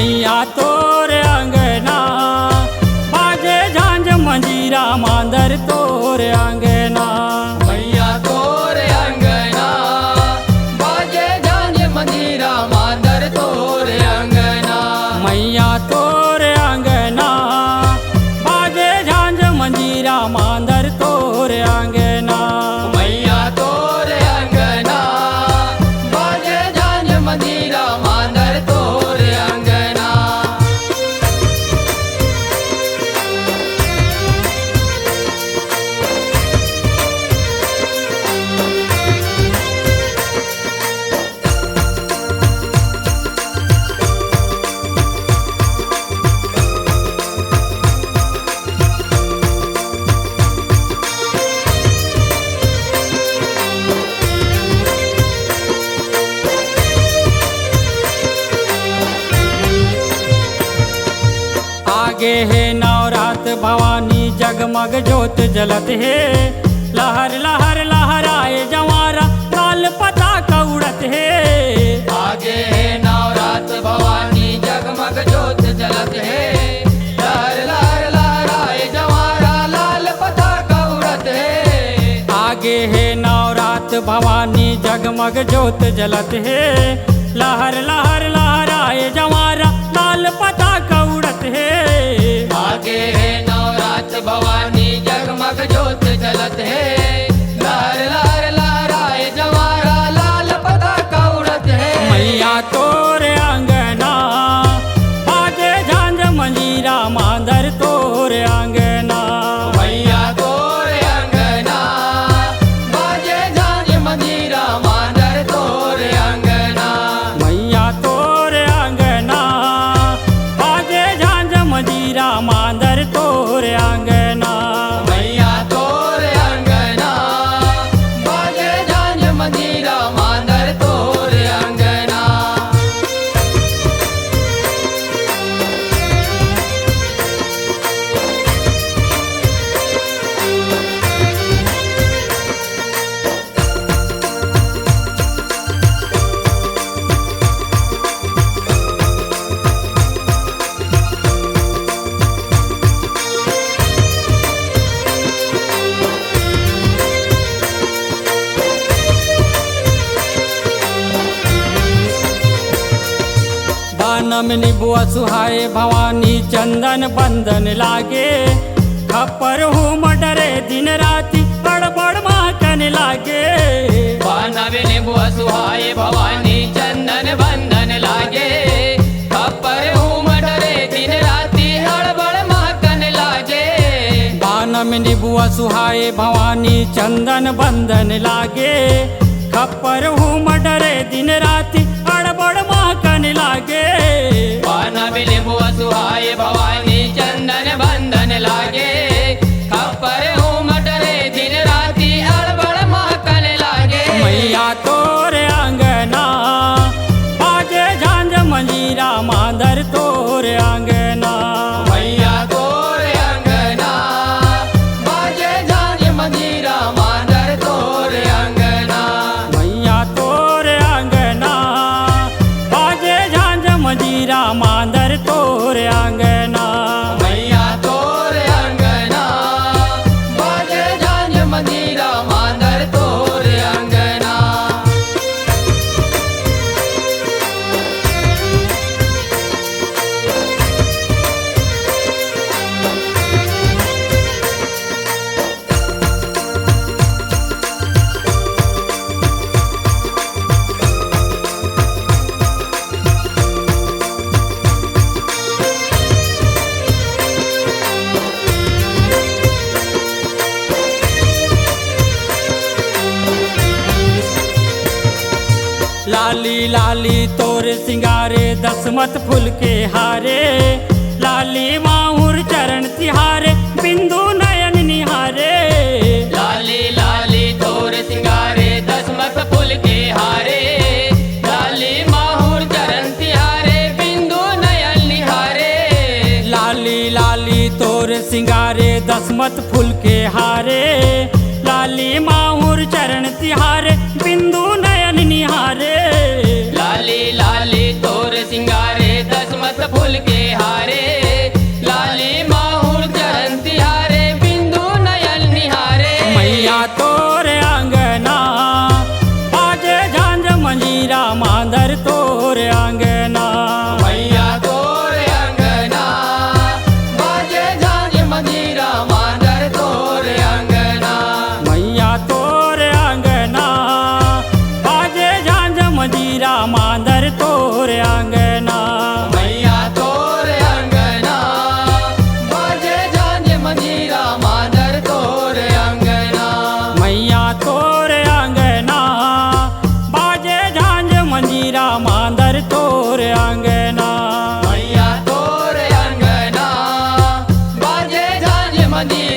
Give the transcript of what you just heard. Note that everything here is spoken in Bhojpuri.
मैया तोर अंगना बाजे झांझ मंजीरा मांदर तोर अंगना। मैया तोर अंगना बाजे झांझ मंजीरा मांदर तोर अंगना। मैया तोर अंगना बाजे झांझ मंजीरा मांदर तोर अंगना। मैया तोर अंगना बाजे झांझ मंजीरा मांदर तोर अंगना। आगे है नवरात भवानी जगमग ज्योत जलत है। लहर लहर लहराए जवारा लाल पताका उड़त है। आगे है नवरात भवानी जगमग ज्योत जलत है। लहर लहर लहराए जवारा लाल पताका उड़त है। आगे है नवरात भवानी जगमग ज्योत जलत है। लहर लहर लहराए जवारा लाल पताका उड़त है। आगे है नवरात भवानी जगमग ज्योत जलत है। लहर लहर लहराए जवारा लाल पताका उड़त है। मैया तोर अंगना बाजे झांझ मंजीरा मांदर तोर अंगना। मैया तोर अंगना बाजे झांझ मंजीरा मांदर तोर अंगना। मैया तोर अंगना बाजे झांझ मंजीरा मांदर तोर अंगना। मैया तोर अंगना बाजे झांझ मंजीरा मांदर तोर अंगना। बानम निबुआ सुहाए भवानी चंदन बंदन लागे। खप्पर हूँ डरे दिन राति बड़बड़ महकन लागे। बानवे निबुआ सुहाए भवानी चंदन बंदन लागे। खप्पर हूँ डरे दिन राति हड़बड़ महकन लागे। बानम निबुआ सुहाए भवानी चंदन बंदन लागे। खप्पर हूँ डरे दिन राति अड़बड़ महकन लागे। बानवे निबुआ सुहाए भवानी चंदन बंदन लागे। खप्पर हूँ डरे दिन राति हड़बड़ महकन लागे। मैया तोर अंगना बाजे झांझ मंजीरा मांदर तोर अंगना। मैया तोर अंगना बाजे झांझ मंजीरा मांदर तोर अंगना। मैया तोर अंगना बाजे झांझ मंजीरा मांदर तोर अंगना। मैया तोर अंगना बाजे झांझ मंजीरा मांदर तोर अंगना। लाली लाली तोर सिंगारे दसमत फूल के हारे। लाली माहुर चरण तिहारे बिंदु नयन निहारे। लाली लाली तोर सिंगारे दसमत फूल के हारे। लाली माहुर चरण तिहारे बिंदु नयन निहारे। लाली लाली तोर सिंगारे दसमत फूल के हारे। लाली माहुर चरण तिहारे बिंदु नयन निहारे। लाली लाली तोर सिंगारे दसमत फूल के हारे लाली माहुर चरण तिहारे बिंदु नयन निहारे मैया तोरे आंगना बाजे झांझ मंजीरा मांदर तोरे आंगना मैया तोरे अंगना बाजे झांझ मंजीरा मांदर तोरे अंगना मैया तोरे आंगना बाजे झांझ मंजीरा मांदर तोरे आंगना मैया तोरे अंगना बाजे झांझ मंजीरा मांदर तोरे अंगना मैया तोरे आंगना बाजे झांझ मंजीरा मांदर तोरे आंगना मैया तोरे अंगना बाजे झांझ मंजीरा